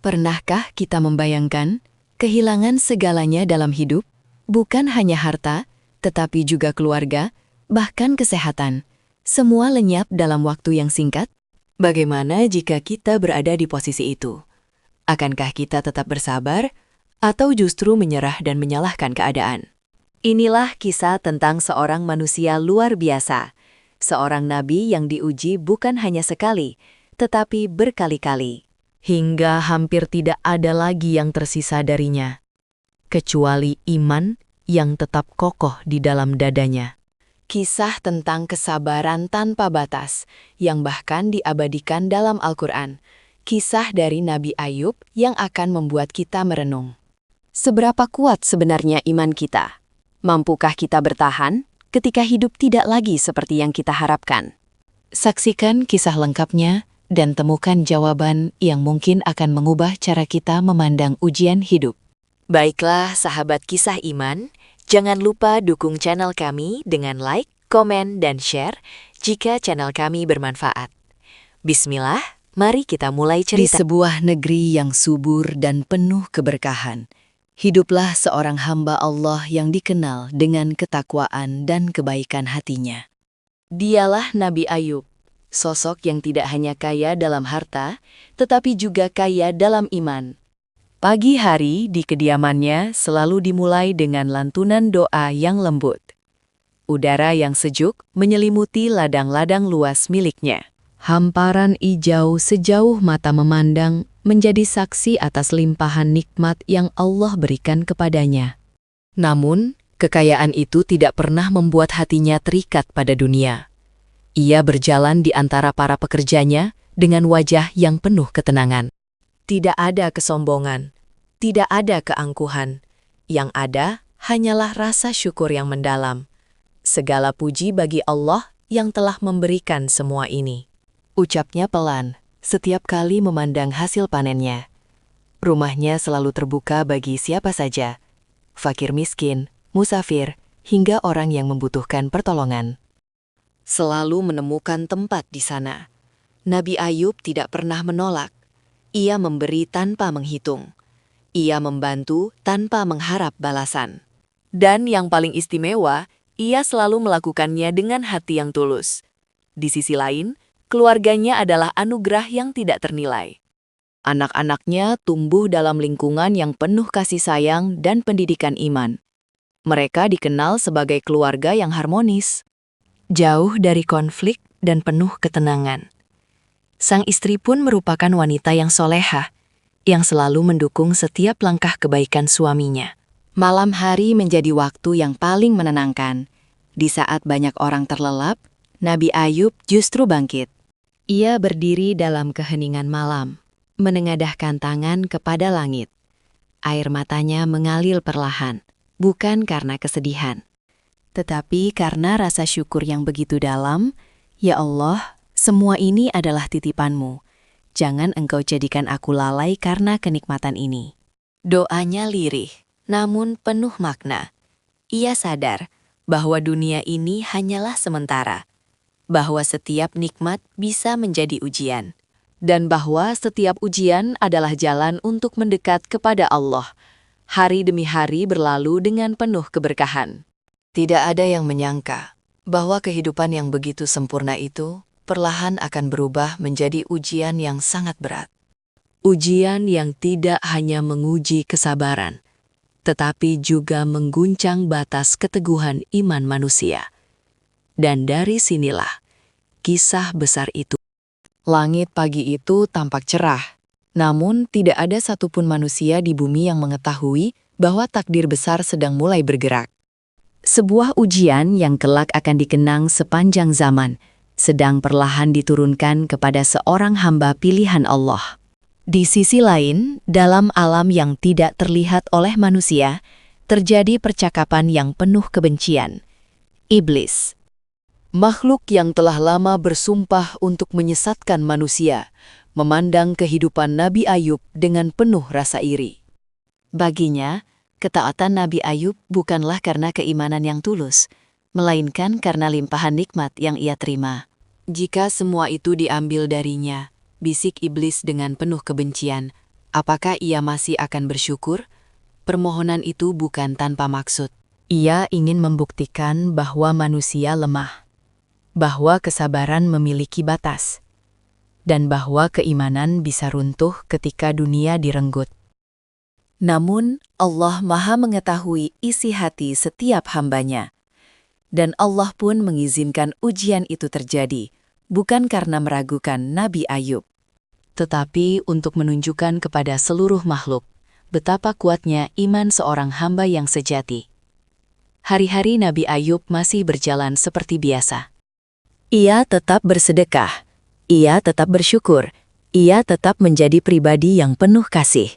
Pernahkah kita membayangkan kehilangan segalanya dalam hidup? Bukan hanya harta, tetapi juga keluarga, bahkan kesehatan. Semua lenyap dalam waktu yang singkat? Bagaimana jika kita berada di posisi itu? Akankah kita tetap bersabar, atau justru menyerah dan menyalahkan keadaan? Inilah kisah tentang seorang manusia luar biasa, seorang nabi yang diuji bukan hanya sekali, tetapi berkali-kali, hingga hampir tidak ada lagi yang tersisa darinya, kecuali iman yang tetap kokoh di dalam dadanya. Kisah tentang kesabaran tanpa batas, yang bahkan diabadikan dalam Al-Quran. Kisah dari Nabi Ayub yang akan membuat kita merenung. Seberapa kuat sebenarnya iman kita? Mampukah kita bertahan ketika hidup tidak lagi seperti yang kita harapkan? Saksikan kisah lengkapnya dan temukan jawaban yang mungkin akan mengubah cara kita memandang ujian hidup. Baiklah sahabat kisah iman, jangan lupa dukung channel kami dengan like, komen, dan share jika channel kami bermanfaat. Bismillah, mari kita mulai cerita. Di sebuah negeri yang subur dan penuh keberkahan, hiduplah seorang hamba Allah yang dikenal dengan ketakwaan dan kebaikan hatinya. Dialah Nabi Ayub, sosok yang tidak hanya kaya dalam harta, tetapi juga kaya dalam iman. Pagi hari di kediamannya selalu dimulai dengan lantunan doa yang lembut. Udara yang sejuk menyelimuti ladang-ladang luas miliknya. Hamparan hijau sejauh mata memandang menjadi saksi atas limpahan nikmat yang Allah berikan kepadanya. Namun, kekayaan itu tidak pernah membuat hatinya terikat pada dunia. Ia berjalan di antara para pekerjanya dengan wajah yang penuh ketenangan. Tidak ada kesombongan, tidak ada keangkuhan. Yang ada hanyalah rasa syukur yang mendalam. Segala puji bagi Allah yang telah memberikan semua ini. Ucapnya pelan setiap kali memandang hasil panennya. Rumahnya selalu terbuka bagi siapa saja, fakir miskin, musafir, hingga orang yang membutuhkan pertolongan. Selalu menemukan tempat di sana. Nabi Ayub tidak pernah menolak. Ia memberi tanpa menghitung. Ia membantu tanpa mengharap balasan. Dan yang paling istimewa, ia selalu melakukannya dengan hati yang tulus. Di sisi lain, keluarganya adalah anugerah yang tidak ternilai. Anak-anaknya tumbuh dalam lingkungan yang penuh kasih sayang dan pendidikan iman. Mereka dikenal sebagai keluarga yang harmonis, jauh dari konflik dan penuh ketenangan. Sang istri pun merupakan wanita yang solehah, yang selalu mendukung setiap langkah kebaikan suaminya. Malam hari menjadi waktu yang paling menenangkan. Di saat banyak orang terlelap, Nabi Ayub justru bangkit. Ia berdiri dalam keheningan malam, menengadahkan tangan kepada langit. Air matanya mengalir perlahan, bukan karena kesedihan, tetapi karena rasa syukur yang begitu dalam. Ya Allah, semua ini adalah titipanmu. Jangan engkau jadikan aku lalai karena kenikmatan ini. Doanya lirih, namun penuh makna. Ia sadar bahwa dunia ini hanyalah sementara, bahwa setiap nikmat bisa menjadi ujian, dan bahwa setiap ujian adalah jalan untuk mendekat kepada Allah. Hari demi hari berlalu dengan penuh keberkahan. Tidak ada yang menyangka bahwa kehidupan yang begitu sempurna itu perlahan akan berubah menjadi ujian yang sangat berat. Ujian yang tidak hanya menguji kesabaran, tetapi juga mengguncang batas keteguhan iman manusia. Dan dari sinilah kisah besar itu. Langit pagi itu tampak cerah, namun tidak ada satupun manusia di bumi yang mengetahui bahwa takdir besar sedang mulai bergerak. Sebuah ujian yang kelak akan dikenang sepanjang zaman, sedang perlahan diturunkan kepada seorang hamba pilihan Allah. Di sisi lain, dalam alam yang tidak terlihat oleh manusia, terjadi percakapan yang penuh kebencian. Iblis, makhluk yang telah lama bersumpah untuk menyesatkan manusia, memandang kehidupan Nabi Ayub dengan penuh rasa iri. Baginya, ketaatan Nabi Ayub bukanlah karena keimanan yang tulus, melainkan karena limpahan nikmat yang ia terima. Jika semua itu diambil darinya, bisik iblis dengan penuh kebencian, Apakah ia masih akan bersyukur? Permohonan itu bukan tanpa maksud. Ia ingin membuktikan bahwa manusia lemah, bahwa kesabaran memiliki batas, dan bahwa keimanan bisa runtuh ketika dunia direnggut. Namun, Allah Maha mengetahui isi hati setiap hambanya. Dan Allah pun mengizinkan ujian itu terjadi, bukan karena meragukan Nabi Ayub, tetapi untuk menunjukkan kepada seluruh makhluk betapa kuatnya iman seorang hamba yang sejati. Hari-hari Nabi Ayub masih berjalan seperti biasa. Ia tetap bersedekah, ia tetap bersyukur, ia tetap menjadi pribadi yang penuh kasih.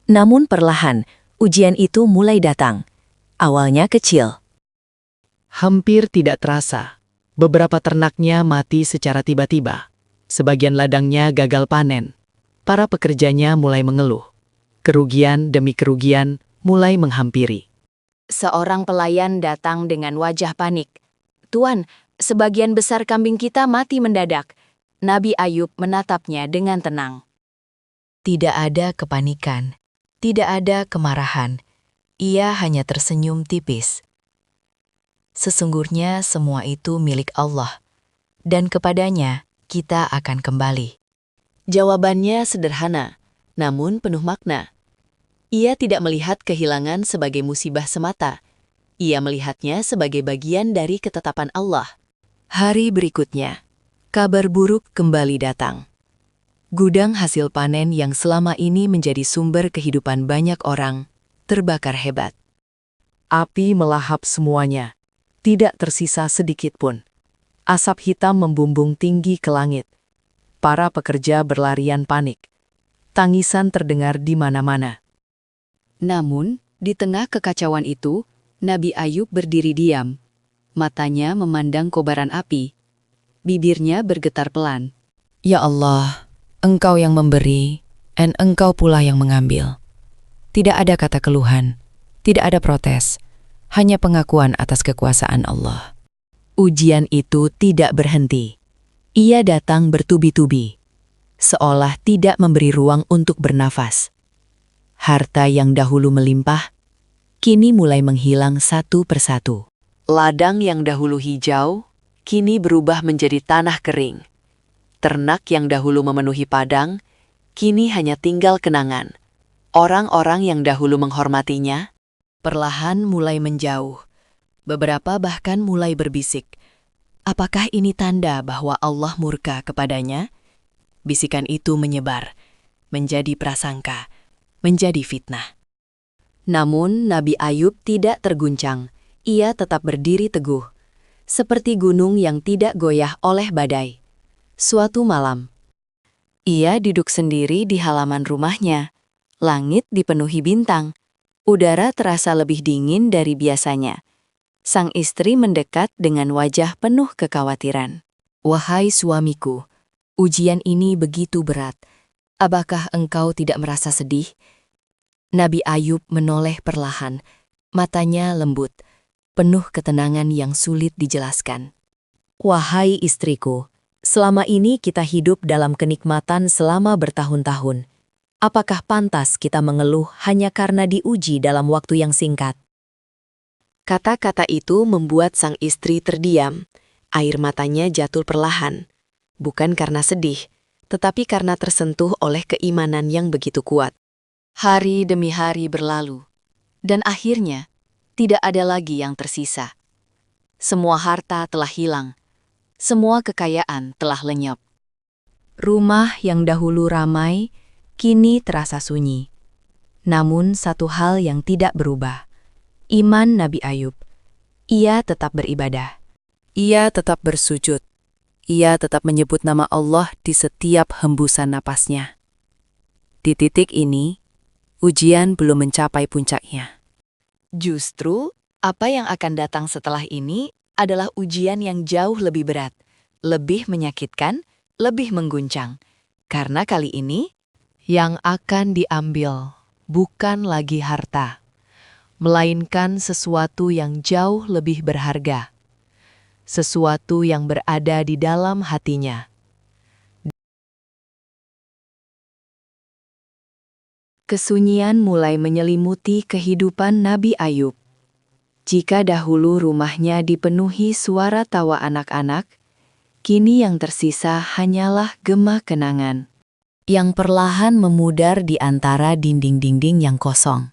Namun perlahan, ujian itu mulai datang. Awalnya kecil. Hampir tidak terasa. Beberapa ternaknya mati secara tiba-tiba. Sebagian ladangnya gagal panen. Para pekerjanya mulai mengeluh. Kerugian demi kerugian mulai menghampiri. Seorang pelayan datang dengan wajah panik. "Tuan, sebagian besar kambing kita mati mendadak." Nabi Ayub menatapnya dengan tenang. Tidak ada kepanikan, tidak ada kemarahan. Ia hanya tersenyum tipis. Sesungguhnya semua itu milik Allah, dan kepadanya kita akan kembali. Jawabannya sederhana, namun penuh makna. Ia tidak melihat kehilangan sebagai musibah semata. Ia melihatnya sebagai bagian dari ketetapan Allah. Hari berikutnya, kabar buruk kembali datang. Gudang hasil panen yang selama ini menjadi sumber kehidupan banyak orang terbakar hebat. Api melahap semuanya. Tidak tersisa sedikit pun. Asap hitam membumbung tinggi ke langit. Para pekerja berlarian panik. Tangisan terdengar di mana-mana. Namun, di tengah kekacauan itu, Nabi Ayub berdiri diam. Matanya memandang kobaran api. Bibirnya bergetar pelan. Ya Allah, Engkau yang memberi, dan Engkau pula yang mengambil. Tidak ada kata keluhan, tidak ada protes, hanya pengakuan atas kekuasaan Allah. Ujian itu tidak berhenti. Ia datang bertubi-tubi, seolah tidak memberi ruang untuk bernafas. Harta yang dahulu melimpah, kini mulai menghilang satu persatu. Ladang yang dahulu hijau, kini berubah menjadi tanah kering. Ternak yang dahulu memenuhi padang, kini hanya tinggal kenangan. Orang-orang yang dahulu menghormatinya, perlahan mulai menjauh. Beberapa bahkan mulai berbisik, "Apakah ini tanda bahwa Allah murka kepadanya?" Bisikan itu menyebar, menjadi prasangka, menjadi fitnah. Namun Nabi Ayub tidak terguncang. Ia tetap berdiri teguh, seperti gunung yang tidak goyah oleh badai. Suatu malam, ia duduk sendiri di halaman rumahnya. Langit dipenuhi bintang. Udara terasa lebih dingin dari biasanya. Sang istri mendekat dengan wajah penuh kekhawatiran. "Wahai suamiku, ujian ini begitu berat. Apakah engkau tidak merasa sedih?" Nabi Ayub menoleh perlahan, matanya lembut, penuh ketenangan yang sulit dijelaskan. "Wahai istriku, selama ini kita hidup dalam kenikmatan selama bertahun-tahun. Apakah pantas kita mengeluh hanya karena diuji dalam waktu yang singkat?" Kata-kata itu membuat sang istri terdiam. Air matanya jatuh perlahan. Bukan karena sedih, tetapi karena tersentuh oleh keimanan yang begitu kuat. Hari demi hari berlalu, dan akhirnya tidak ada lagi yang tersisa. Semua harta telah hilang, semua kekayaan telah lenyap. Rumah yang dahulu ramai, kini terasa sunyi. Namun satu hal yang tidak berubah. Iman Nabi Ayub. Ia tetap beribadah. Ia tetap bersujud. Ia tetap menyebut nama Allah di setiap hembusan napasnya. Di titik ini, ujian belum mencapai puncaknya. Justru, apa yang akan datang setelah ini adalah ujian yang jauh lebih berat, lebih menyakitkan, lebih mengguncang. Karena kali ini, yang akan diambil bukan lagi harta, melainkan sesuatu yang jauh lebih berharga, sesuatu yang berada di dalam hatinya. Kesunyian mulai menyelimuti kehidupan Nabi Ayub. Jika dahulu rumahnya dipenuhi suara tawa anak-anak, kini yang tersisa hanyalah gema kenangan yang perlahan memudar di antara dinding-dinding yang kosong.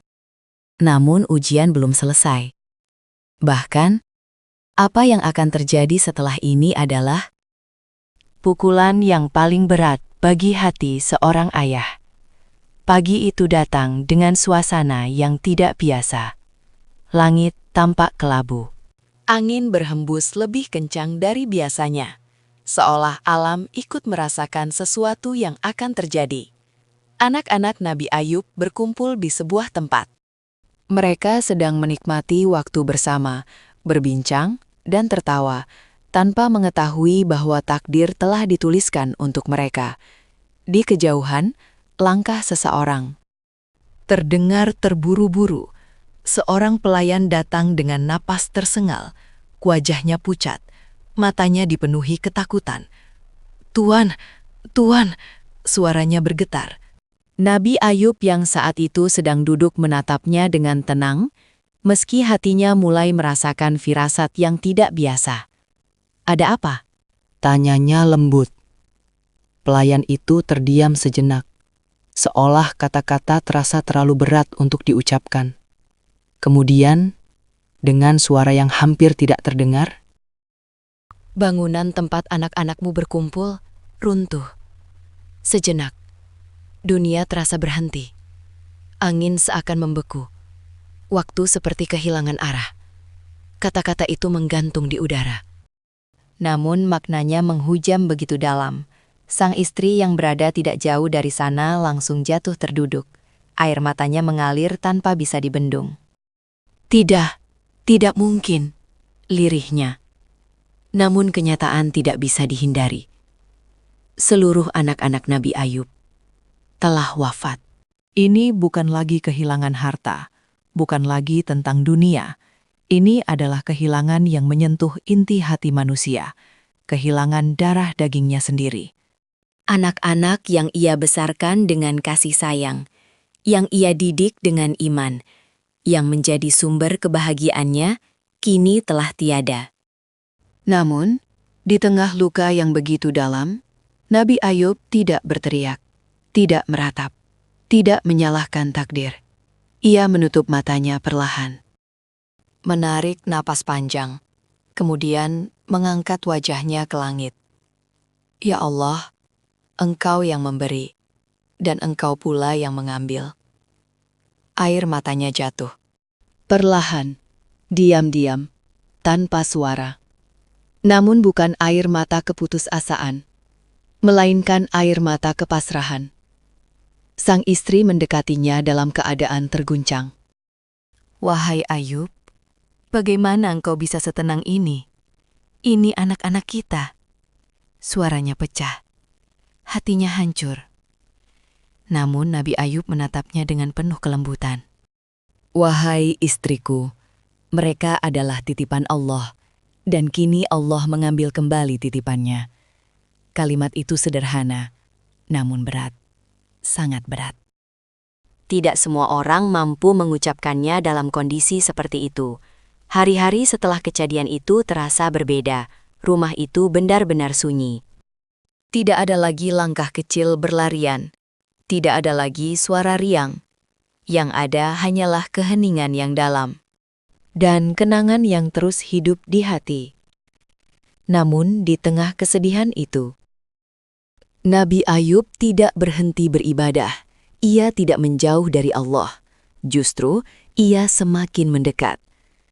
Namun ujian belum selesai. Bahkan, apa yang akan terjadi setelah ini adalah pukulan yang paling berat bagi hati seorang ayah. Pagi itu datang dengan suasana yang tidak biasa. Langit tampak kelabu. Angin berhembus lebih kencang dari biasanya, seolah alam ikut merasakan sesuatu yang akan terjadi. Anak-anak Nabi Ayub berkumpul di sebuah tempat. Mereka sedang menikmati waktu bersama, berbincang, dan tertawa, tanpa mengetahui bahwa takdir telah dituliskan untuk mereka. Di kejauhan, langkah seseorang terdengar terburu-buru. Seorang pelayan datang dengan napas tersengal, wajahnya pucat, matanya dipenuhi ketakutan. "Tuan, Tuan!" suaranya bergetar. Nabi Ayub yang saat itu sedang duduk menatapnya dengan tenang, meski hatinya mulai merasakan firasat yang tidak biasa. "Ada apa?" Tanyanya lembut. Pelayan itu terdiam sejenak, seolah kata-kata terasa terlalu berat untuk diucapkan. Kemudian, dengan suara yang hampir tidak terdengar, Bangunan tempat anak-anakmu berkumpul runtuh. Sejenak, dunia terasa berhenti. Angin seakan membeku. Waktu seperti kehilangan arah. Kata-kata itu menggantung di udara. Namun maknanya menghujam begitu dalam. Sang istri yang berada tidak jauh dari sana langsung jatuh terduduk. Air matanya mengalir tanpa bisa dibendung. "Tidak, tidak mungkin," lirihnya. Namun kenyataan tidak bisa dihindari. Seluruh anak-anak Nabi Ayub telah wafat. Ini bukan lagi kehilangan harta, bukan lagi tentang dunia. Ini adalah kehilangan yang menyentuh inti hati manusia, kehilangan darah dagingnya sendiri. Anak-anak yang ia besarkan dengan kasih sayang, yang ia didik dengan iman, yang menjadi sumber kebahagiaannya, kini telah tiada. Namun, di tengah luka yang begitu dalam, Nabi Ayub tidak berteriak, tidak meratap, tidak menyalahkan takdir. Ia menutup matanya perlahan, menarik napas panjang, kemudian mengangkat wajahnya ke langit. "Ya Allah, Engkau yang memberi, dan Engkau pula yang mengambil." Air matanya jatuh. Perlahan, diam-diam, tanpa suara. Namun bukan air mata keputusasaan, melainkan air mata kepasrahan. Sang istri mendekatinya dalam keadaan terguncang. "Wahai Ayub, bagaimana engkau bisa setenang ini? Ini anak-anak kita." Suaranya pecah. Hatinya hancur. Namun Nabi Ayub menatapnya dengan penuh kelembutan. "Wahai istriku, mereka adalah titipan Allah, dan kini Allah mengambil kembali titipannya." Kalimat itu sederhana, namun berat, sangat berat. Tidak semua orang mampu mengucapkannya dalam kondisi seperti itu. Hari-hari setelah kejadian itu terasa berbeda. Rumah itu benar-benar sunyi. Tidak ada lagi langkah kecil berlarian. Tidak ada lagi suara riang. Yang ada hanyalah keheningan yang dalam. Dan kenangan yang terus hidup di hati. Namun di tengah kesedihan itu, Nabi Ayub tidak berhenti beribadah. Ia tidak menjauh dari Allah. Justru, ia semakin mendekat.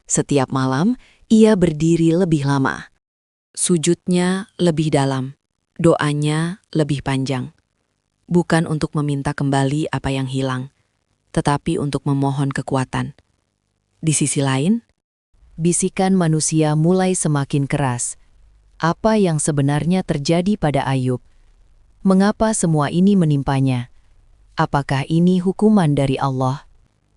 Setiap malam, ia berdiri lebih lama. Sujudnya lebih dalam. Doanya lebih panjang. Bukan untuk meminta kembali apa yang hilang, tetapi untuk memohon kekuatan. Di sisi lain, bisikan manusia mulai semakin keras. Apa yang sebenarnya terjadi pada Ayub? Mengapa semua ini menimpanya? Apakah ini hukuman dari Allah?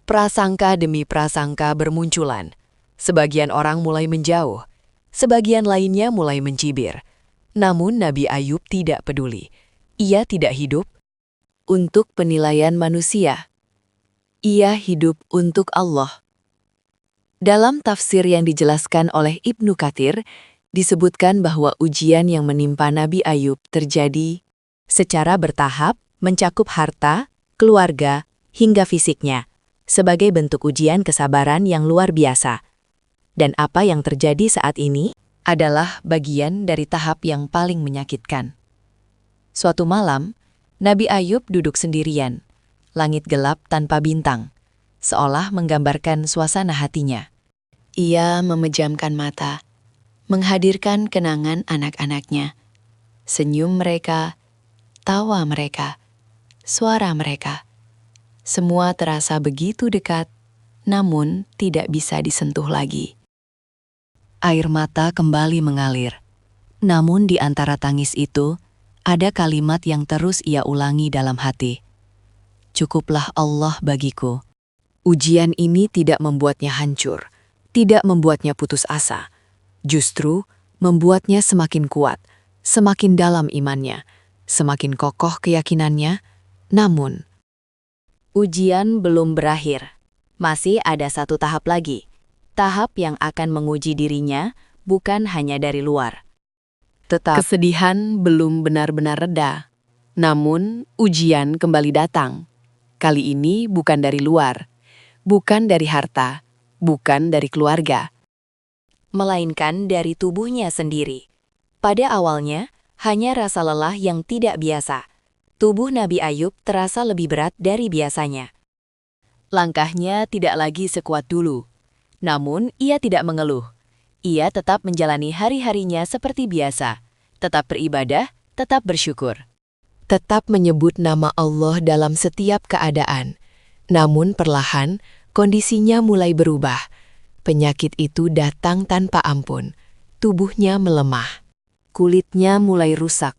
Prasangka demi prasangka bermunculan. Sebagian orang mulai menjauh, sebagian lainnya mulai mencibir. Namun Nabi Ayub tidak peduli. Ia tidak hidup untuk penilaian manusia. Ia hidup untuk Allah. Dalam tafsir yang dijelaskan oleh Ibnu Katsir, disebutkan bahwa ujian yang menimpa Nabi Ayub terjadi secara bertahap, mencakup harta, keluarga, hingga fisiknya, sebagai bentuk ujian kesabaran yang luar biasa. Dan apa yang terjadi saat ini adalah bagian dari tahap yang paling menyakitkan. Suatu malam, Nabi Ayub duduk sendirian, langit gelap tanpa bintang, seolah menggambarkan suasana hatinya. Ia memejamkan mata, menghadirkan kenangan anak-anaknya, senyum mereka, tawa mereka, suara mereka. Semua terasa begitu dekat, namun tidak bisa disentuh lagi. Air mata kembali mengalir. Namun di antara tangis itu, ada kalimat yang terus ia ulangi dalam hati. Cukuplah Allah bagiku. Ujian ini tidak membuatnya hancur, tidak membuatnya putus asa. Justru membuatnya semakin kuat, semakin dalam imannya, semakin kokoh keyakinannya. Namun, ujian belum berakhir. Masih ada satu tahap lagi. Tahap yang akan menguji dirinya bukan hanya dari luar. Tetap kesedihan belum benar-benar reda. Namun, ujian kembali datang. Kali ini bukan dari luar, bukan dari harta, bukan dari keluarga, melainkan dari tubuhnya sendiri. Pada awalnya, hanya rasa lelah yang tidak biasa. Tubuh Nabi Ayub terasa lebih berat dari biasanya. Langkahnya tidak lagi sekuat dulu. Namun, ia tidak mengeluh. Ia tetap menjalani hari-harinya seperti biasa, tetap beribadah, tetap bersyukur. Tetap menyebut nama Allah dalam setiap keadaan. Namun perlahan, kondisinya mulai berubah. Penyakit itu datang tanpa ampun. Tubuhnya melemah. Kulitnya mulai rusak.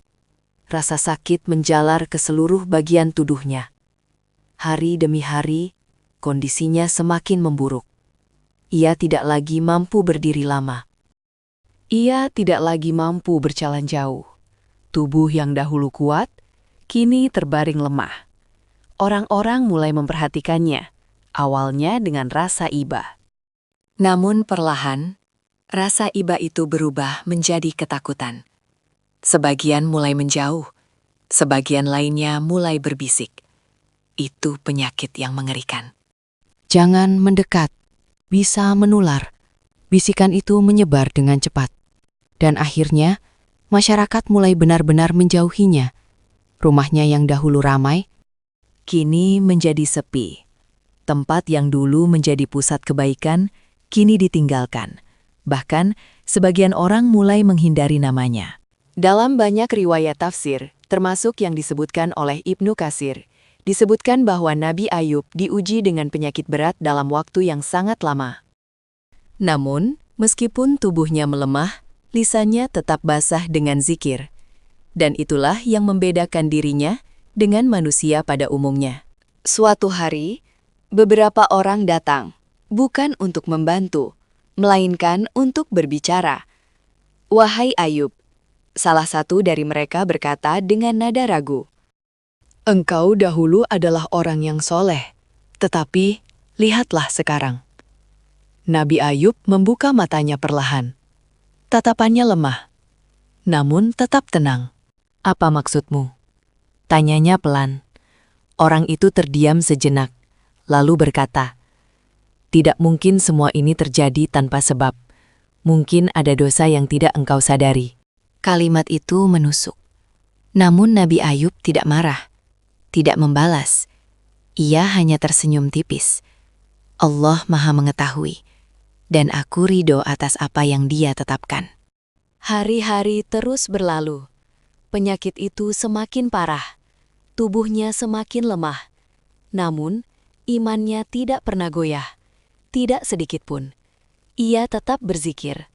Rasa sakit menjalar ke seluruh bagian tubuhnya. Hari demi hari, kondisinya semakin memburuk. Ia tidak lagi mampu berdiri lama. Ia tidak lagi mampu berjalan jauh. Tubuh yang dahulu kuat, kini terbaring lemah. Orang-orang mulai memperhatikannya, awalnya dengan rasa iba. Namun perlahan, rasa iba itu berubah menjadi ketakutan. Sebagian mulai menjauh, sebagian lainnya mulai berbisik. Itu penyakit yang mengerikan. Jangan mendekat, bisa menular. Bisikan itu menyebar dengan cepat. Dan akhirnya, masyarakat mulai benar-benar menjauhinya. Rumahnya yang dahulu ramai, kini menjadi sepi. Tempat yang dulu menjadi pusat kebaikan, kini ditinggalkan. Bahkan, sebagian orang mulai menghindari namanya. Dalam banyak riwayat tafsir, termasuk yang disebutkan oleh Ibnu Katsir, disebutkan bahwa Nabi Ayub diuji dengan penyakit berat dalam waktu yang sangat lama. Namun, meskipun tubuhnya melemah, lisannya tetap basah dengan zikir. Dan itulah yang membedakan dirinya dengan manusia pada umumnya. Suatu hari, beberapa orang datang, bukan untuk membantu, melainkan untuk berbicara. "Wahai Ayub," salah satu dari mereka berkata dengan nada ragu, "Engkau dahulu adalah orang yang soleh, tetapi lihatlah sekarang." Nabi Ayub membuka matanya perlahan. Tatapannya lemah, namun tetap tenang. "Apa maksudmu?" tanyanya pelan. Orang itu terdiam sejenak, lalu berkata, "Tidak mungkin semua ini terjadi tanpa sebab. Mungkin ada dosa yang tidak engkau sadari." Kalimat itu menusuk. Namun Nabi Ayub tidak marah, tidak membalas. Ia hanya tersenyum tipis. Allah Maha Mengetahui, dan aku ridho atas apa yang Dia tetapkan. Hari-hari terus berlalu. Penyakit itu semakin parah. Tubuhnya semakin lemah. Namun, imannya tidak pernah goyah. Tidak sedikit pun. Ia tetap berzikir.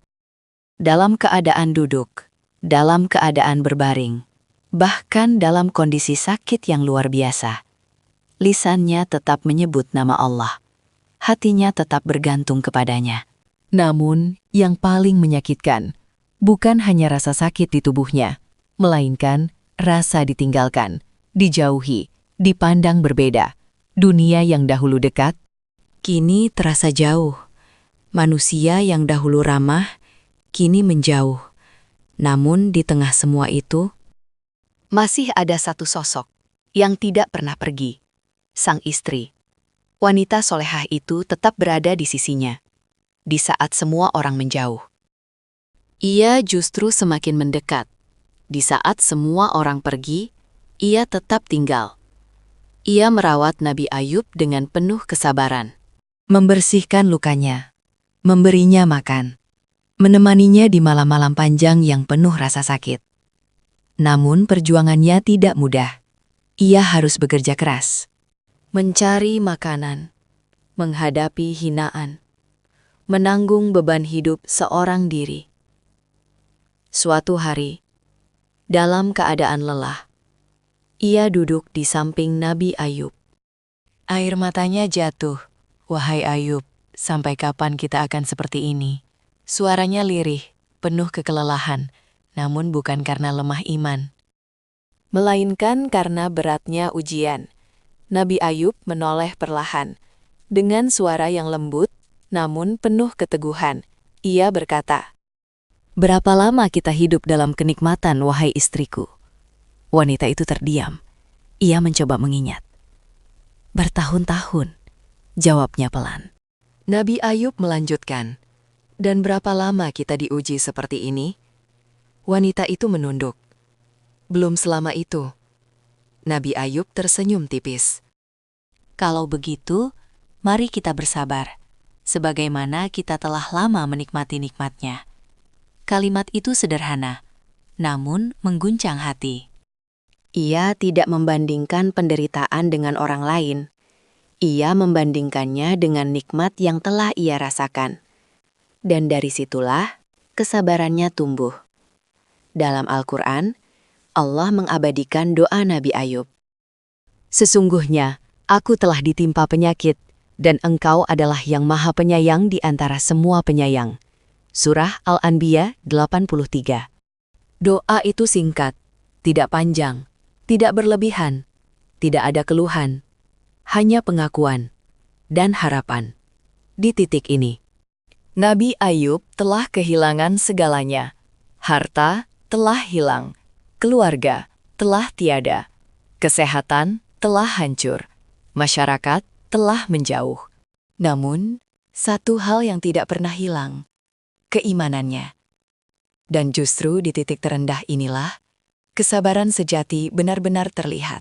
Dalam keadaan duduk, dalam keadaan berbaring, bahkan dalam kondisi sakit yang luar biasa, lisannya tetap menyebut nama Allah. Hatinya tetap bergantung kepadanya. Namun, yang paling menyakitkan, bukan hanya rasa sakit di tubuhnya, melainkan rasa ditinggalkan, dijauhi, dipandang berbeda. Dunia yang dahulu dekat, kini terasa jauh. Manusia yang dahulu ramah, kini menjauh. Namun di tengah semua itu, masih ada satu sosok yang tidak pernah pergi. Sang istri. Wanita solehah itu tetap berada di sisinya. Di saat semua orang menjauh. Ia justru semakin mendekat. Di saat semua orang pergi, ia tetap tinggal. Ia merawat Nabi Ayub dengan penuh kesabaran. Membersihkan lukanya, memberinya makan, menemaninya di malam-malam panjang yang penuh rasa sakit. Namun perjuangannya tidak mudah. Ia harus bekerja keras. Mencari makanan, menghadapi hinaan, menanggung beban hidup seorang diri. Suatu hari, dalam keadaan lelah, ia duduk di samping Nabi Ayub. Air matanya jatuh. Wahai Ayub, sampai kapan kita akan seperti ini? Suaranya lirih, penuh kekelelahan, namun bukan karena lemah iman. Melainkan karena beratnya ujian. Nabi Ayub menoleh perlahan. Dengan suara yang lembut, namun penuh keteguhan, ia berkata, "Berapa lama kita hidup dalam kenikmatan, wahai istriku?" Wanita itu terdiam. Ia mencoba mengingat. "Bertahun-tahun," jawabnya pelan. Nabi Ayub melanjutkan, "Dan berapa lama kita diuji seperti ini?" Wanita itu menunduk. "Belum selama itu." Nabi Ayub tersenyum tipis. "Kalau begitu, mari kita bersabar, sebagaimana kita telah lama menikmati nikmatnya." Kalimat itu sederhana, namun mengguncang hati. Ia tidak membandingkan penderitaan dengan orang lain. Ia membandingkannya dengan nikmat yang telah ia rasakan. Dan dari situlah kesabarannya tumbuh. Dalam Al-Quran, Allah mengabadikan doa Nabi Ayub. "Sesungguhnya, aku telah ditimpa penyakit, dan Engkau adalah yang maha penyayang di antara semua penyayang." Surah Al-Anbiya 83. Doa itu singkat, tidak panjang, tidak berlebihan, tidak ada keluhan, hanya pengakuan dan harapan. Di titik ini, Nabi Ayub telah kehilangan segalanya. Harta telah hilang, keluarga telah tiada, kesehatan telah hancur, masyarakat telah menjauh. Namun, satu hal yang tidak pernah hilang, keimanannya. Dan justru di titik terendah inilah, kesabaran sejati benar-benar terlihat.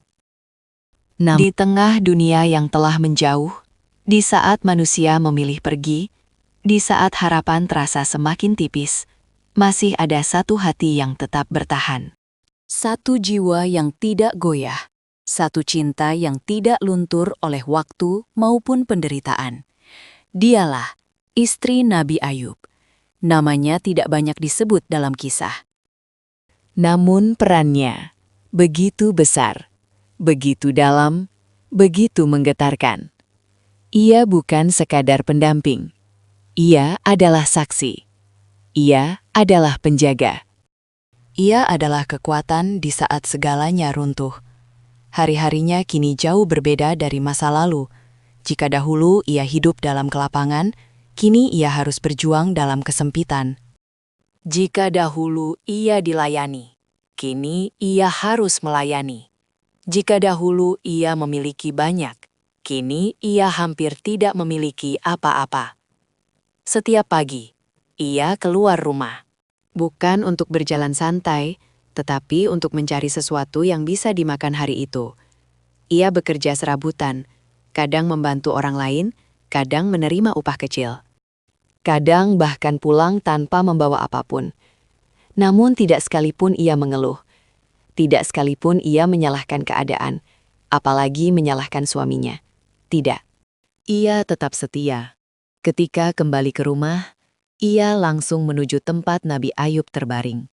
Di tengah dunia yang telah menjauh, di saat manusia memilih pergi, di saat harapan terasa semakin tipis, masih ada satu hati yang tetap bertahan. Satu jiwa yang tidak goyah, satu cinta yang tidak luntur oleh waktu maupun penderitaan. Dialah istri Nabi Ayub. Namanya tidak banyak disebut dalam kisah. Namun perannya begitu besar, begitu dalam, begitu menggetarkan. Ia bukan sekadar pendamping. Ia adalah saksi. Ia adalah penjaga. Ia adalah kekuatan di saat segalanya runtuh. Hari-harinya kini jauh berbeda dari masa lalu. Jika dahulu ia hidup dalam kelapangan, kini ia harus berjuang dalam kesempitan. Jika dahulu ia dilayani, kini ia harus melayani. Jika dahulu ia memiliki banyak, kini ia hampir tidak memiliki apa-apa. Setiap pagi, ia keluar rumah. Bukan untuk berjalan santai, tetapi untuk mencari sesuatu yang bisa dimakan hari itu. Ia bekerja serabutan, kadang membantu orang lain, kadang menerima upah kecil. Kadang bahkan pulang tanpa membawa apapun. Namun tidak sekalipun ia mengeluh. Tidak sekalipun ia menyalahkan keadaan, apalagi menyalahkan suaminya. Tidak. Ia tetap setia. Ketika kembali ke rumah, ia langsung menuju tempat Nabi Ayub terbaring.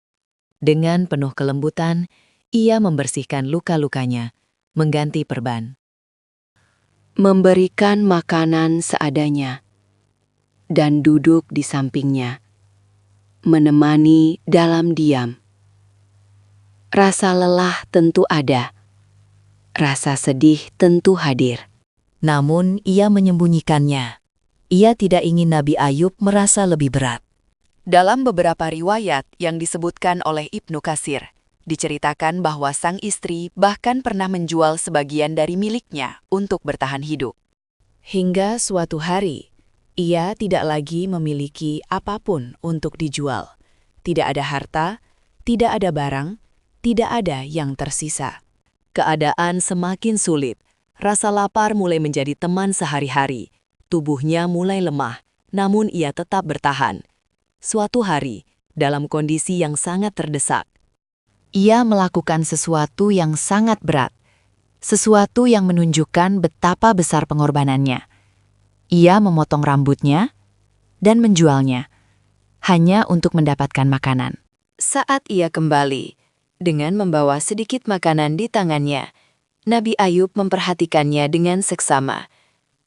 Dengan penuh kelembutan, ia membersihkan luka-lukanya, mengganti perban. Memberikan makanan seadanya. Dan duduk di sampingnya, menemani dalam diam. Rasa lelah tentu ada, rasa sedih tentu hadir. Namun ia menyembunyikannya. Ia tidak ingin Nabi Ayub merasa lebih berat. Dalam beberapa riwayat yang disebutkan oleh Ibnu Katsir, diceritakan bahwa sang istri bahkan pernah menjual sebagian dari miliknya untuk bertahan hidup. Hingga suatu hari, ia tidak lagi memiliki apapun untuk dijual. Tidak ada harta, tidak ada barang, tidak ada yang tersisa. Keadaan semakin sulit. Rasa lapar mulai menjadi teman sehari-hari. Tubuhnya mulai lemah, namun ia tetap bertahan. Suatu hari, dalam kondisi yang sangat terdesak, ia melakukan sesuatu yang sangat berat. Sesuatu yang menunjukkan betapa besar pengorbanannya. Ia memotong rambutnya dan menjualnya, hanya untuk mendapatkan makanan. Saat ia kembali, dengan membawa sedikit makanan di tangannya, Nabi Ayub memperhatikannya dengan seksama.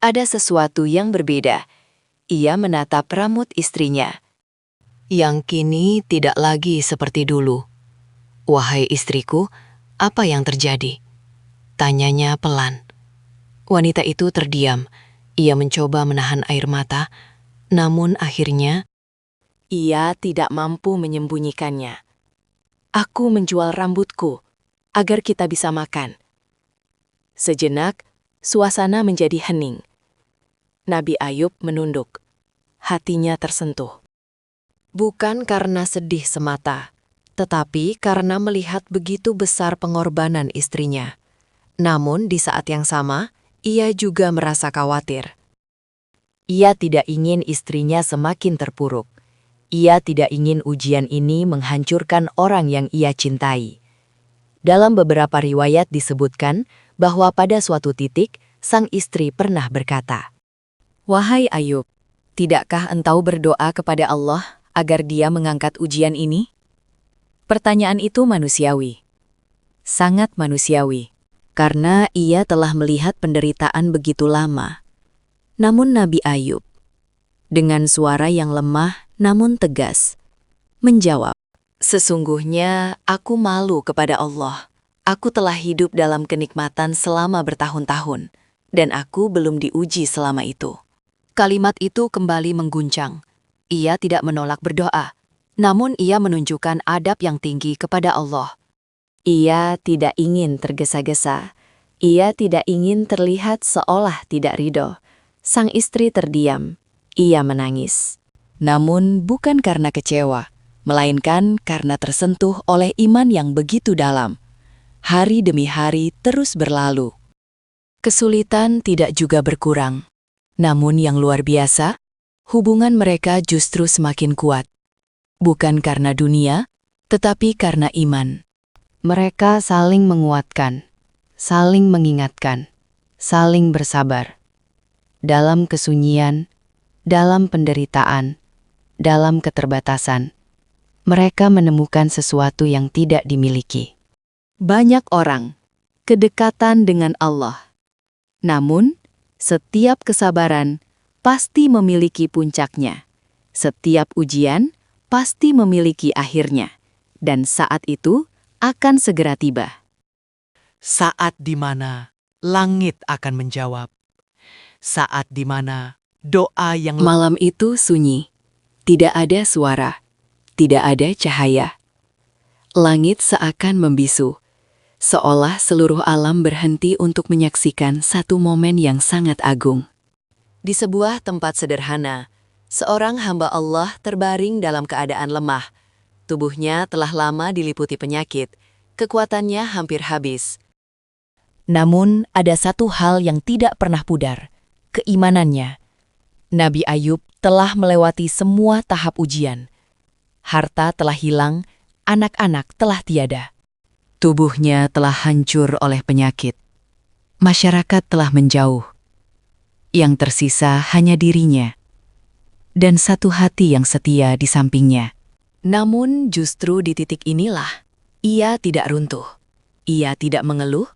Ada sesuatu yang berbeda. Ia menatap rambut istrinya, yang kini tidak lagi seperti dulu. "Wahai istriku, apa yang terjadi?" tanyanya pelan. Wanita itu terdiam. Ia mencoba menahan air mata, namun akhirnya ia tidak mampu menyembunyikannya. "Aku menjual rambutku agar kita bisa makan." Sejenak, suasana menjadi hening. Nabi Ayub menunduk. Hatinya tersentuh. Bukan karena sedih semata, tetapi karena melihat begitu besar pengorbanan istrinya. Namun di saat yang sama, ia juga merasa khawatir. Ia tidak ingin istrinya semakin terpuruk. Ia tidak ingin ujian ini menghancurkan orang yang ia cintai. Dalam beberapa riwayat disebutkan bahwa pada suatu titik, sang istri pernah berkata, "Wahai Ayub, tidakkah engkau berdoa kepada Allah agar Dia mengangkat ujian ini?" Pertanyaan itu manusiawi. Sangat manusiawi, karena ia telah melihat penderitaan begitu lama. Namun Nabi Ayub, dengan suara yang lemah namun tegas, menjawab, "Sesungguhnya aku malu kepada Allah. Aku telah hidup dalam kenikmatan selama bertahun-tahun, dan aku belum diuji selama itu." Kalimat itu kembali mengguncang. Ia tidak menolak berdoa, namun ia menunjukkan adab yang tinggi kepada Allah. Ia tidak ingin tergesa-gesa. Ia tidak ingin terlihat seolah tidak ridho. Sang istri terdiam. Ia menangis. Namun bukan karena kecewa, melainkan karena tersentuh oleh iman yang begitu dalam. Hari demi hari terus berlalu. Kesulitan tidak juga berkurang. Namun yang luar biasa, hubungan mereka justru semakin kuat. Bukan karena dunia, tetapi karena iman. Mereka saling menguatkan, saling mengingatkan, saling bersabar. Dalam kesunyian, dalam penderitaan, dalam keterbatasan, mereka menemukan sesuatu yang tidak dimiliki. Banyak orang kedekatan dengan Allah. Namun, setiap kesabaran pasti memiliki puncaknya. Setiap ujian pasti memiliki akhirnya. Dan saat itu akan segera tiba. Saat di mana langit akan menjawab. Saat di mana doa yang Malam itu sunyi. Tidak ada suara. Tidak ada cahaya. Langit seakan membisu. Seolah seluruh alam berhenti untuk menyaksikan satu momen yang sangat agung. Di sebuah tempat sederhana, seorang hamba Allah terbaring dalam keadaan lemah. Tubuhnya telah lama diliputi penyakit, kekuatannya hampir habis. Namun ada satu hal yang tidak pernah pudar, keimanannya. Nabi Ayub telah melewati semua tahap ujian. Harta telah hilang, anak-anak telah tiada. Tubuhnya telah hancur oleh penyakit. Masyarakat telah menjauh. Yang tersisa hanya dirinya. Dan satu hati yang setia di sampingnya. Namun justru di titik inilah, ia tidak runtuh. Ia tidak mengeluh.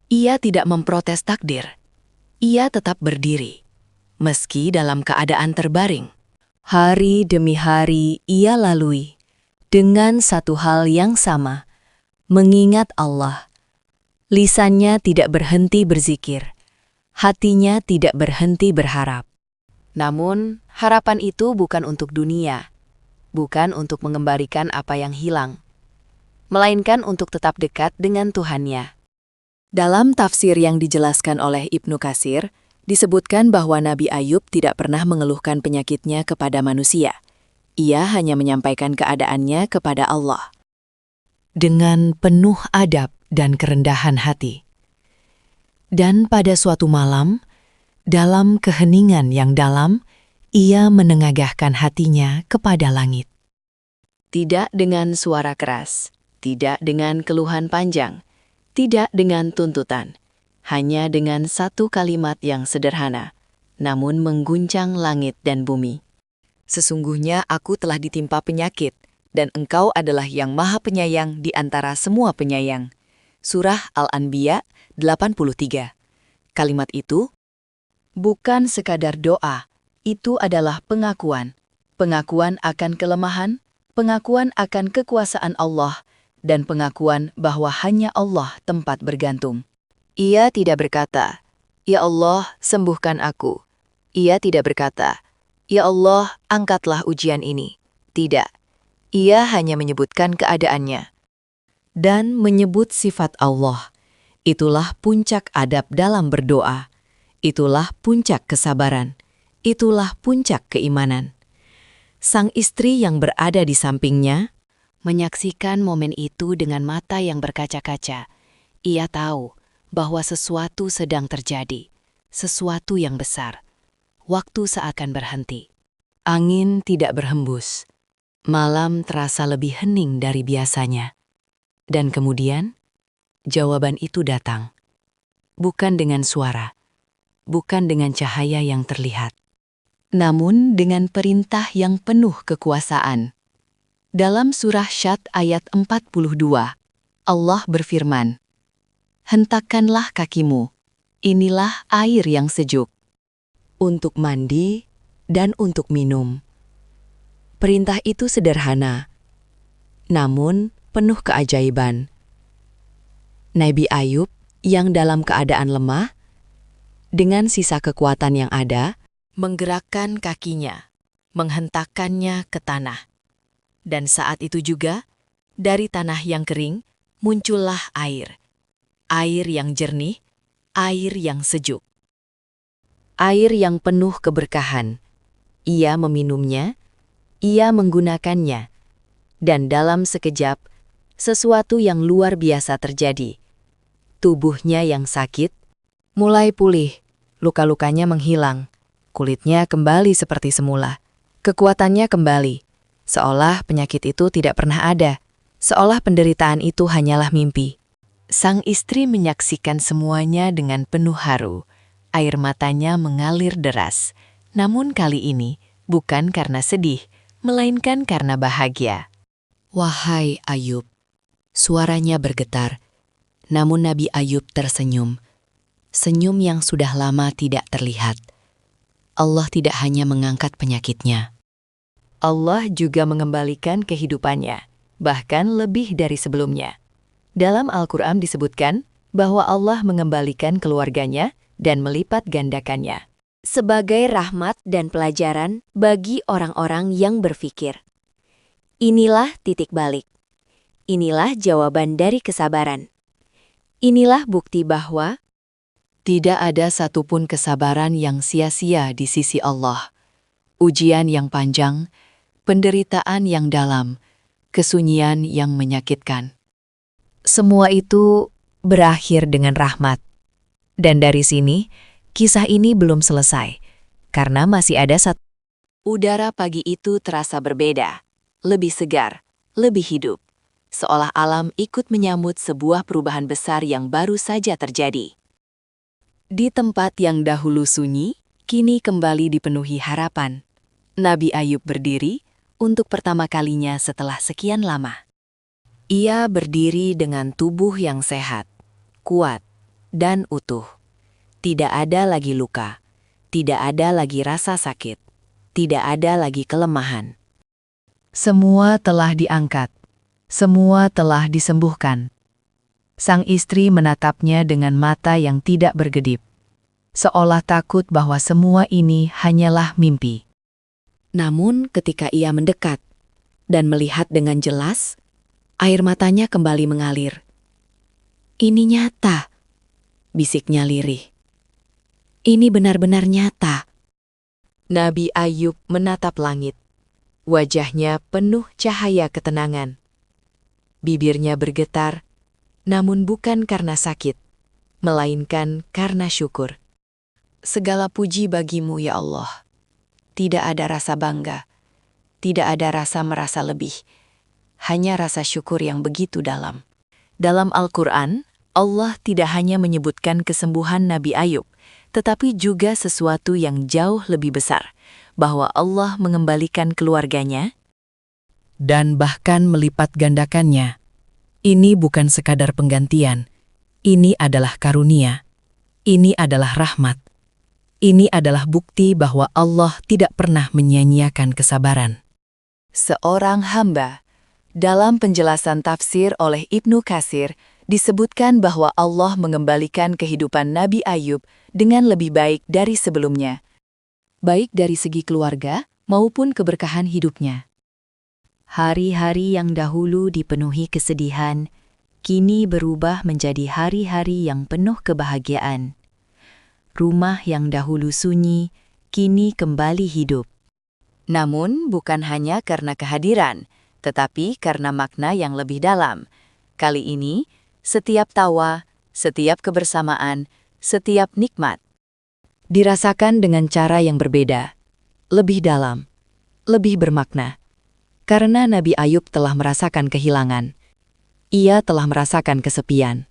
Ia tidak memprotes takdir. Ia tetap berdiri. Meski dalam keadaan terbaring. Hari demi hari ia lalui. Dengan satu hal yang sama. Mengingat Allah. Lisannya tidak berhenti berzikir. Hatinya tidak berhenti berharap. Namun, harapan itu bukan untuk dunia, bukan untuk mengembalikan apa yang hilang, melainkan untuk tetap dekat dengan Tuhannya. Dalam tafsir yang dijelaskan oleh Ibnu Katsir, disebutkan bahwa Nabi Ayub tidak pernah mengeluhkan penyakitnya kepada manusia. Ia hanya menyampaikan keadaannya kepada Allah. Dengan penuh adab dan kerendahan hati. Dan pada suatu malam, dalam keheningan yang dalam, ia menengadahkan hatinya kepada langit. Tidak dengan suara keras, tidak dengan keluhan panjang, tidak dengan tuntutan, hanya dengan satu kalimat yang sederhana, namun mengguncang langit dan bumi. Sesungguhnya aku telah ditimpa penyakit, dan Engkau adalah yang Maha Penyayang di antara semua penyayang. Surah Al-Anbiya 83. Kalimat itu bukan sekadar doa, itu adalah pengakuan. Pengakuan akan kelemahan, pengakuan akan kekuasaan Allah, dan pengakuan bahwa hanya Allah tempat bergantung. Ia tidak berkata, "Ya Allah, sembuhkan aku." Ia tidak berkata, "Ya Allah, angkatlah ujian ini." Tidak. Ia hanya menyebutkan keadaannya. Dan menyebut sifat Allah. Itulah puncak adab dalam berdoa. Itulah puncak kesabaran. Itulah puncak keimanan. Sang istri yang berada di sampingnya menyaksikan momen itu dengan mata yang berkaca-kaca. Ia tahu bahwa sesuatu sedang terjadi, sesuatu yang besar. Waktu seakan berhenti. Angin tidak berhembus. Malam terasa lebih hening dari biasanya. Dan kemudian, jawaban itu datang. Bukan dengan suara, bukan dengan cahaya yang terlihat, namun dengan perintah yang penuh kekuasaan. Dalam surah Syad ayat 42, Allah berfirman, "Hentakkanlah kakimu, inilah air yang sejuk, untuk mandi dan untuk minum." Perintah itu sederhana, namun penuh keajaiban. Nabi Ayub yang dalam keadaan lemah, dengan sisa kekuatan yang ada, menggerakkan kakinya, menghentakkannya ke tanah. Dan saat itu juga, dari tanah yang kering, muncullah air. Air yang jernih, air yang sejuk. Air yang penuh keberkahan. Ia meminumnya, ia menggunakannya, dan dalam sekejap, sesuatu yang luar biasa terjadi. Tubuhnya yang sakit mulai pulih, luka-lukanya menghilang, kulitnya kembali seperti semula, kekuatannya kembali, seolah penyakit itu tidak pernah ada, seolah penderitaan itu hanyalah mimpi. Sang istri menyaksikan semuanya dengan penuh haru, air matanya mengalir deras, namun kali ini bukan karena sedih, melainkan karena bahagia. "Wahai Ayub," suaranya bergetar, namun Nabi Ayub tersenyum. Senyum yang sudah lama tidak terlihat. Allah tidak hanya mengangkat penyakitnya. Allah juga mengembalikan kehidupannya, bahkan lebih dari sebelumnya. Dalam Al-Quran disebutkan bahwa Allah mengembalikan keluarganya dan melipat gandakannya. Sebagai rahmat dan pelajaran bagi orang-orang yang berpikir. Inilah titik balik. Inilah jawaban dari kesabaran. Inilah bukti bahwa tidak ada satupun kesabaran yang sia-sia di sisi Allah. Ujian yang panjang, penderitaan yang dalam, kesunyian yang menyakitkan. Semua itu berakhir dengan rahmat. Dan dari sini, kisah ini belum selesai, karena masih ada satu. Udara pagi itu terasa berbeda, lebih segar, lebih hidup. Seolah alam ikut menyambut sebuah perubahan besar yang baru saja terjadi. Di tempat yang dahulu sunyi, kini kembali dipenuhi harapan. Nabi Ayub berdiri untuk pertama kalinya setelah sekian lama. Ia berdiri dengan tubuh yang sehat, kuat, dan utuh. Tidak ada lagi luka, tidak ada lagi rasa sakit, tidak ada lagi kelemahan. Semua telah diangkat, semua telah disembuhkan. Sang istri menatapnya dengan mata yang tidak berkedip. seolah takut bahwa semua ini hanyalah mimpi. Namun ketika ia mendekat dan melihat dengan jelas, air matanya kembali mengalir. "Ini nyata," bisiknya lirih. "Ini benar-benar nyata." Nabi Ayub menatap langit. Wajahnya penuh cahaya ketenangan. Bibirnya bergetar, namun bukan karena sakit, melainkan karena syukur. "Segala puji bagimu, ya Allah. Tidak ada rasa bangga, tidak ada rasa merasa lebih, hanya rasa syukur yang begitu dalam." Dalam Al-Quran, Allah tidak hanya menyebutkan kesembuhan Nabi Ayub, tetapi juga sesuatu yang jauh lebih besar, bahwa Allah mengembalikan keluarganya Dan bahkan melipat gandakannya. Ini bukan sekadar penggantian. Ini adalah karunia. Ini adalah rahmat. Ini adalah bukti bahwa Allah tidak pernah menyia-nyiakan kesabaran. seorang hamba. Dalam penjelasan tafsir oleh Ibnu Katsir, disebutkan bahwa Allah mengembalikan kehidupan Nabi Ayub dengan lebih baik dari sebelumnya, baik dari segi keluarga maupun keberkahan hidupnya. Hari-hari yang dahulu dipenuhi kesedihan, kini berubah menjadi hari-hari yang penuh kebahagiaan. Rumah yang dahulu sunyi, kini kembali hidup. Namun bukan hanya karena kehadiran, tetapi karena makna yang lebih dalam. Kali ini, setiap tawa, setiap kebersamaan, setiap nikmat dirasakan dengan cara yang berbeda, lebih dalam, lebih bermakna. Karena Nabi Ayub telah merasakan kehilangan. Ia telah merasakan kesepian.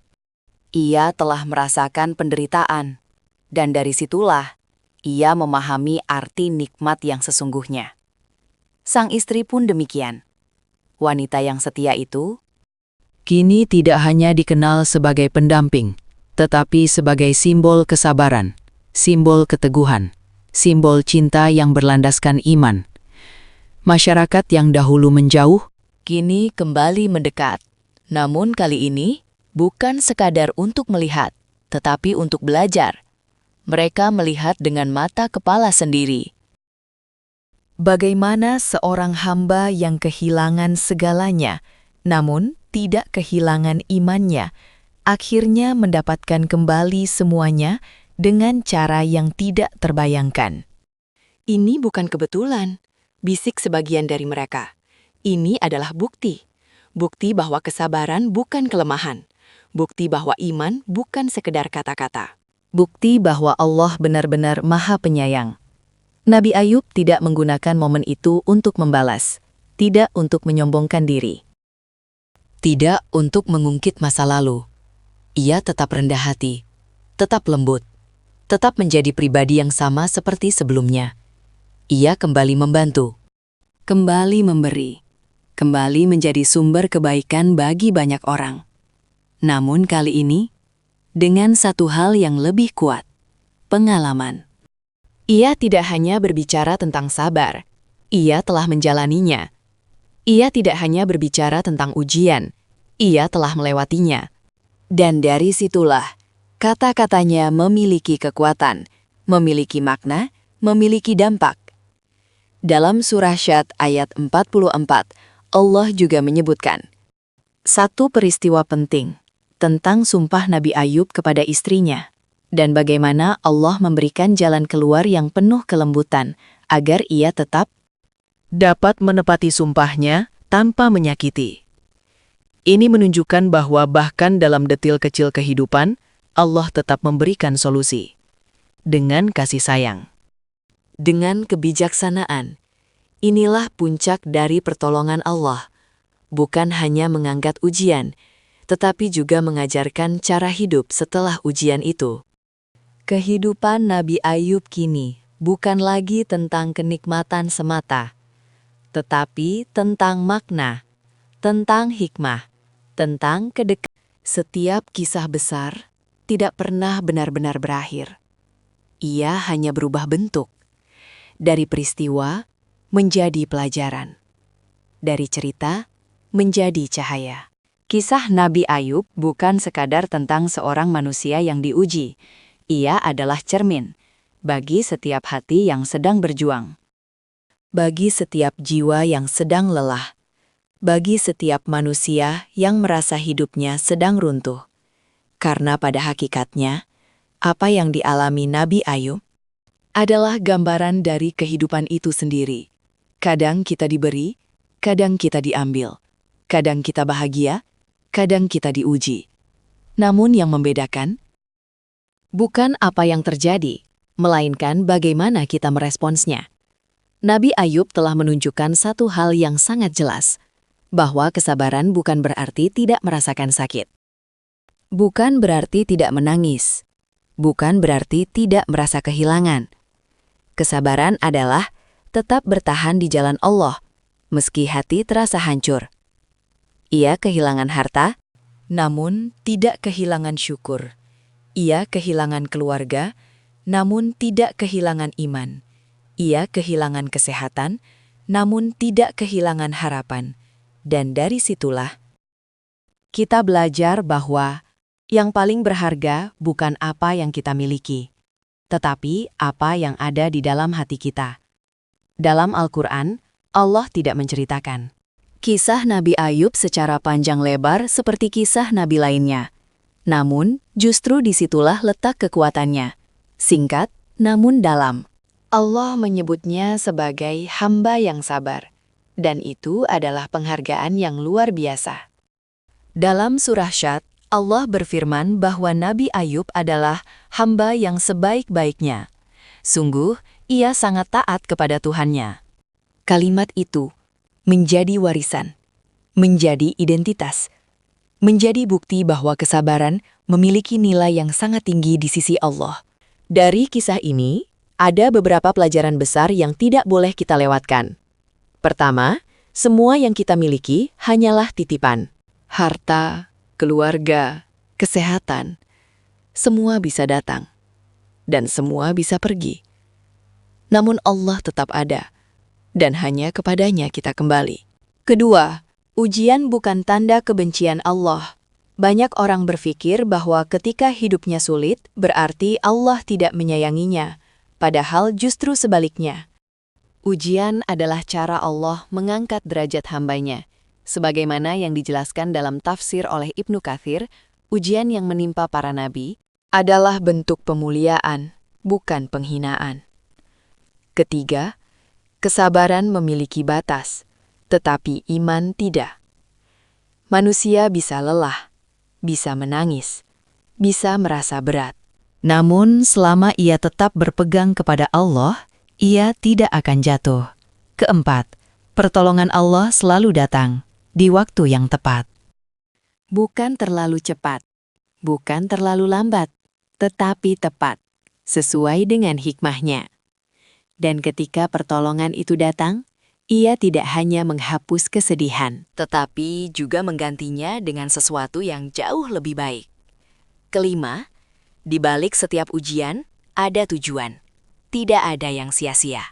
Ia telah merasakan penderitaan. Dan dari situlah, ia memahami arti nikmat yang sesungguhnya. Sang istri pun demikian. Wanita yang setia itu Kini tidak hanya dikenal sebagai pendamping, tetapi sebagai simbol kesabaran, simbol keteguhan, simbol cinta yang berlandaskan iman. Masyarakat yang dahulu menjauh, kini kembali mendekat. Namun kali ini bukan sekadar untuk melihat, tetapi untuk belajar. Mereka melihat dengan mata kepala sendiri. Bagaimana seorang hamba yang kehilangan segalanya, namun tidak kehilangan imannya, akhirnya mendapatkan kembali semuanya dengan cara yang tidak terbayangkan. "Ini bukan kebetulan," bisik sebagian dari mereka. "Ini adalah bukti. Bukti bahwa kesabaran bukan kelemahan. Bukti bahwa iman bukan sekedar kata-kata. Bukti bahwa Allah benar-benar Maha Penyayang." Nabi Ayub tidak menggunakan momen itu untuk membalas, tidak untuk menyombongkan diri, tidak untuk mengungkit masa lalu. Ia tetap rendah hati, tetap lembut, tetap menjadi pribadi yang sama seperti sebelumnya. Ia kembali membantu, kembali memberi, kembali menjadi sumber kebaikan bagi banyak orang. Namun kali ini, dengan satu hal yang lebih kuat, pengalaman. Ia tidak hanya berbicara tentang sabar, ia telah menjalaninya. Ia tidak hanya berbicara tentang ujian, ia telah melewatinya. Dan dari situlah, kata-katanya memiliki kekuatan, memiliki makna, memiliki dampak. Dalam surah Syad ayat 44, Allah juga menyebutkan satu peristiwa penting tentang sumpah Nabi Ayub kepada istrinya, dan bagaimana Allah memberikan jalan keluar yang penuh kelembutan agar ia tetap Dapat menepati sumpahnya tanpa menyakiti. Ini menunjukkan bahwa bahkan dalam detil kecil kehidupan, Allah tetap memberikan solusi. Dengan kasih sayang. dengan kebijaksanaan. Inilah puncak dari pertolongan Allah. Bukan hanya mengangkat ujian, tetapi juga mengajarkan cara hidup setelah ujian itu. Kehidupan Nabi Ayub kini bukan lagi tentang kenikmatan semata, tetapi tentang makna, tentang hikmah, tentang kedekatan. Setiap kisah besar tidak pernah benar-benar berakhir. Ia hanya berubah bentuk. Dari peristiwa menjadi pelajaran. Dari cerita menjadi cahaya. Kisah Nabi Ayub bukan sekadar tentang seorang manusia yang diuji. Ia adalah cermin bagi setiap hati yang sedang berjuang, bagi setiap jiwa yang sedang lelah, bagi setiap manusia yang merasa hidupnya sedang runtuh. Karena pada hakikatnya, apa yang dialami Nabi Ayub adalah gambaran dari kehidupan itu sendiri. Kadang kita diberi, kadang kita diambil, kadang kita bahagia, kadang kita diuji. Namun yang membedakan bukan apa yang terjadi, melainkan bagaimana kita meresponsnya. Nabi Ayub telah menunjukkan satu hal yang sangat jelas, bahwa kesabaran bukan berarti tidak merasakan sakit. Bukan berarti tidak menangis. Bukan berarti tidak merasa kehilangan. Kesabaran adalah tetap bertahan di jalan Allah, meski hati terasa hancur. Ia kehilangan harta, namun tidak kehilangan syukur. Ia kehilangan keluarga, namun tidak kehilangan iman. Ia kehilangan kesehatan, namun tidak kehilangan harapan. Dan dari situlah, kita belajar bahwa yang paling berharga bukan apa yang kita miliki, tetapi apa yang ada di dalam hati kita. Dalam Al-Quran, Allah tidak menceritakan kisah Nabi Ayub secara panjang lebar seperti kisah Nabi lainnya. Namun, justru disitulah letak kekuatannya. Singkat, namun dalam. Allah menyebutnya sebagai hamba yang sabar. Dan itu adalah penghargaan yang luar biasa. Dalam surah Syad, Allah berfirman bahwa Nabi Ayub adalah hamba yang sebaik-baiknya. Sungguh, ia sangat taat kepada Tuhannya. Kalimat itu menjadi warisan, menjadi identitas, menjadi bukti bahwa kesabaran memiliki nilai yang sangat tinggi di sisi Allah. Dari kisah ini, ada beberapa pelajaran besar yang tidak boleh kita lewatkan. Pertama, semua yang kita miliki hanyalah titipan. Harta, keluarga, kesehatan, semua bisa datang, dan semua bisa pergi. Namun Allah tetap ada, dan hanya kepadanya kita kembali. Kedua, ujian bukan tanda kebencian Allah. Banyak orang berpikir bahwa ketika hidupnya sulit, berarti Allah tidak menyayanginya, padahal justru sebaliknya. Ujian adalah cara Allah mengangkat derajat hambanya. Sebagaimana yang dijelaskan dalam tafsir oleh Ibnu Katsir, ujian yang menimpa para nabi adalah bentuk pemuliaan, bukan penghinaan. Ketiga, kesabaran memiliki batas, tetapi iman tidak. Manusia bisa lelah, bisa menangis, bisa merasa berat. Namun selama ia tetap berpegang kepada Allah, ia tidak akan jatuh. Keempat, pertolongan Allah selalu datang di waktu yang tepat. Bukan terlalu cepat, bukan terlalu lambat, tetapi tepat, sesuai dengan hikmahnya. Dan ketika pertolongan itu datang, ia tidak hanya menghapus kesedihan, tetapi juga menggantinya dengan sesuatu yang jauh lebih baik. Kelima, di balik setiap ujian, ada tujuan. Tidak ada yang sia-sia.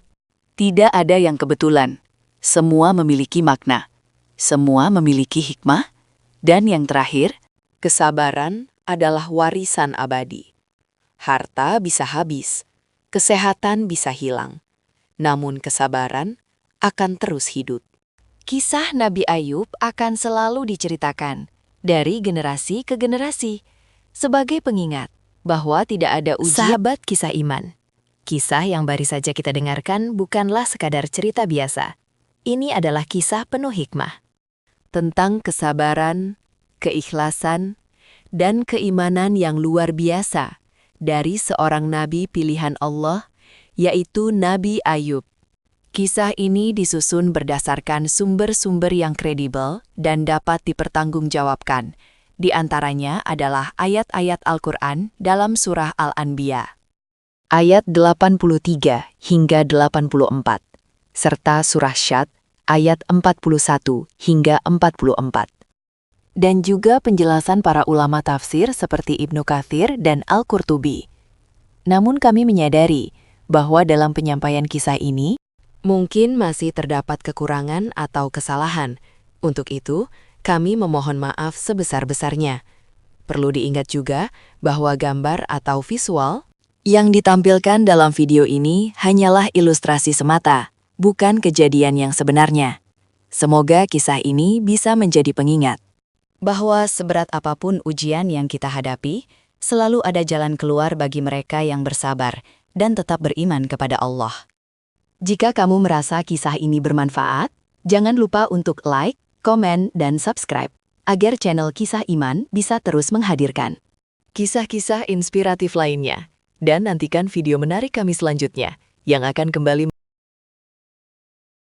Tidak ada yang kebetulan. Semua memiliki makna. Semua memiliki hikmah. Dan yang terakhir, kesabaran adalah warisan abadi. Harta bisa habis. Kesehatan bisa hilang. Namun kesabaran akan terus hidup. Kisah Nabi Ayub akan selalu diceritakan dari generasi ke generasi sebagai pengingat bahwa tidak ada ujian. Sahabat kisah iman. Kisah yang baru saja kita dengarkan bukanlah sekadar cerita biasa. Ini adalah kisah penuh hikmah. Tentang kesabaran, keikhlasan, dan keimanan yang luar biasa dari seorang nabi pilihan Allah, yaitu Nabi Ayub. Kisah ini disusun berdasarkan sumber-sumber yang kredibel dan dapat dipertanggungjawabkan. Di antaranya adalah ayat-ayat Al-Quran dalam surah Al-Anbiya. Ayat 83 hingga 84, serta surah Syad, ayat 41 hingga 44. Dan juga penjelasan para ulama tafsir seperti Ibnu Katsir dan Al-Qurtubi. Namun kami menyadari bahwa dalam penyampaian kisah ini, mungkin masih terdapat kekurangan atau kesalahan. Untuk itu, kami memohon maaf sebesar-besarnya. Perlu diingat juga bahwa gambar atau visual yang ditampilkan dalam video ini hanyalah ilustrasi semata, bukan kejadian yang sebenarnya. Semoga kisah ini bisa menjadi pengingat bahwa seberat apapun ujian yang kita hadapi, selalu ada jalan keluar bagi mereka yang bersabar dan tetap beriman kepada Allah. Jika kamu merasa kisah ini bermanfaat, jangan lupa untuk like, komen, dan subscribe agar channel Kisah Iman bisa terus menghadirkan kisah-kisah inspiratif lainnya. Dan nantikan video menarik kami selanjutnya yang akan kembali